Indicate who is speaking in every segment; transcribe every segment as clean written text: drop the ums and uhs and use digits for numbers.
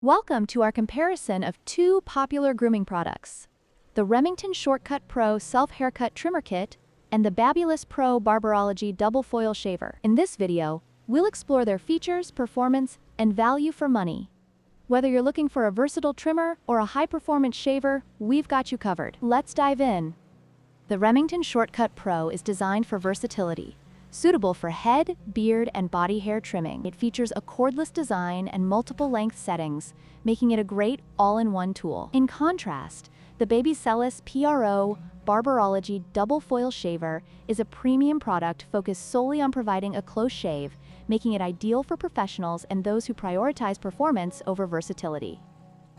Speaker 1: Welcome to our comparison of two popular grooming products, the Remington Shortcut Pro Self-Haircut Trimmer Kit and the BaBylissPRO Barberology Double Foil Shaver. In this video, we'll explore their features, performance, and value for money. Whether you're looking for a versatile trimmer or a high-performance shaver, we've got you covered. Let's dive in. The Remington Shortcut Pro is designed for versatility, suitable for head, beard, and body hair trimming. It features a cordless design and multiple length settings, making it a great all-in-one tool. In contrast, the BaBylissPRO Barberology Double Foil Shaver is a premium product focused solely on providing a close shave, making it ideal for professionals and those who prioritize performance over versatility.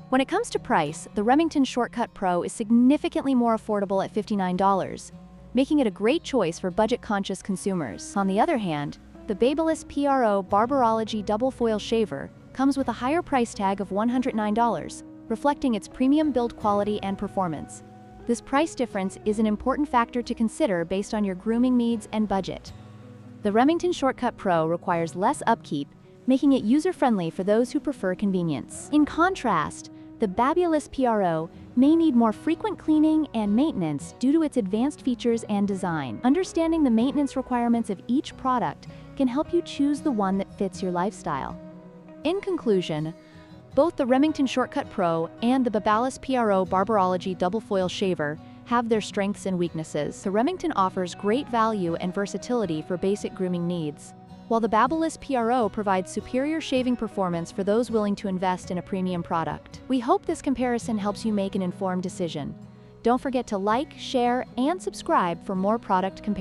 Speaker 1: When it comes to price, the Remington Shortcut Pro is significantly more affordable at $59, making it a great choice for budget-conscious consumers. On the other hand, the BaBylissPRO Barberology Double Foil Shaver comes with a higher price tag of $109, reflecting its premium build quality and performance. This price difference is an important factor to consider based on your grooming needs and budget. The Remington Shortcut Pro requires less upkeep, making it user-friendly for those who prefer convenience. In contrast, the BaBylissPRO may need more frequent cleaning and maintenance due to its advanced features and design. Understanding the maintenance requirements of each product can help you choose the one that fits your lifestyle. In conclusion, both the Remington Shortcut Pro and the BaBylissPRO Barberology Double Foil Shaver have their strengths and weaknesses. The Remington offers great value and versatility for basic grooming needs, while the BaBylissPRO provides superior shaving performance for those willing to invest in a premium product. We hope this comparison helps you make an informed decision. Don't forget to like, share, and subscribe for more product comparisons.